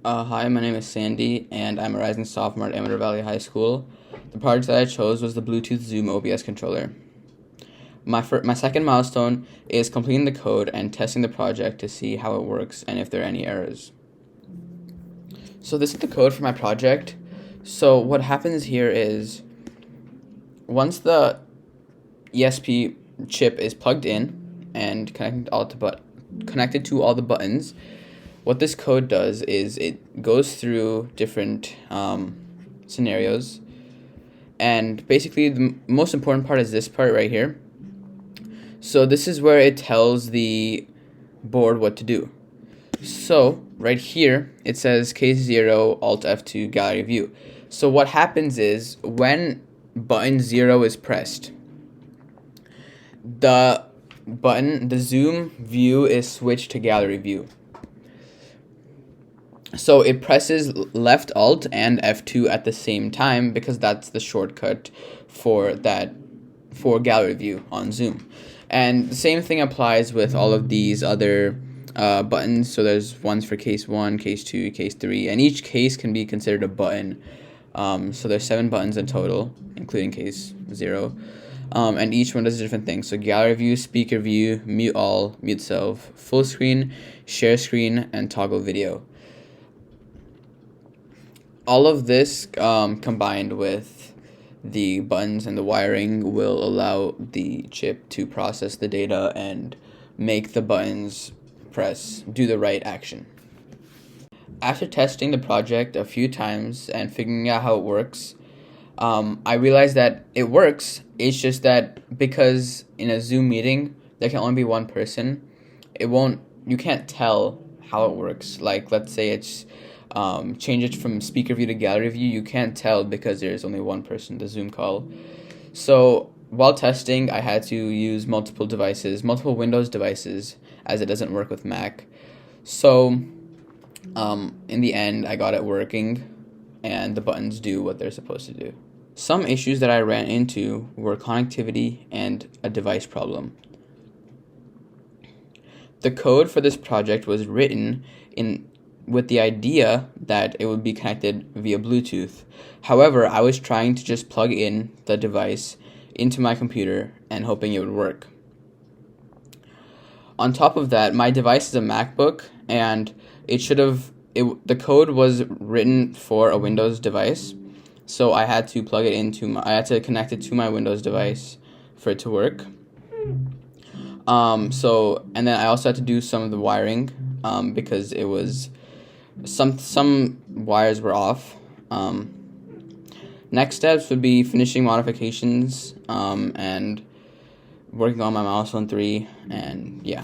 Hi, my name is Sandy, and I'm a rising sophomore at Amador Valley High School. The project that I chose was the Bluetooth Zoom OBS controller. My second milestone is completing the code and testing the project to see how it works and if there are any errors. So this is the code for my project. So what happens here is once the ESP chip is plugged in and connected to all the buttons, what this code does is it goes through different scenarios, and basically the most important part is this part right here. So this is where it tells the board what to do. So right here it says case 0 alt F2 gallery view. So what happens is when button 0 is pressed, the zoom view is switched to gallery view. So it presses left alt and F2 at the same time because that's the shortcut for gallery view on Zoom. And the same thing applies with all of these other buttons. So there's ones for case 1, case 2, case 3, and each case can be considered a button. So there's 7 buttons in total, including case 0. And each one does a different thing. So gallery view, speaker view, mute all, mute self, full screen, share screen, and toggle video. All of this combined with the buttons and the wiring will allow the chip to process the data and make the buttons do the right action. After testing the project a few times and figuring out how it works, I realized that it works. It's just that because in a Zoom meeting there can only be one person, you can't tell how it works. Like, let's say it's change it from speaker view to gallery view, you can't tell because there's only one person to Zoom call. So while testing, I had to use multiple Windows devices, as it doesn't work with Mac. So in the end, I got it working, and the buttons do what they're supposed to do. Some issues that I ran into were connectivity and a device problem. The code for this project was written with the idea that it would be connected via Bluetooth. However, I was trying to just plug in the device into my computer and hoping it would work. On top of that, my device is a MacBook, and the code was written for a Windows device, so I had to connect it to my Windows device for it to work. And then I also had to do some of the wiring because it was some wires were off. Next steps would be finishing modifications and working on my milestone 3, and yeah.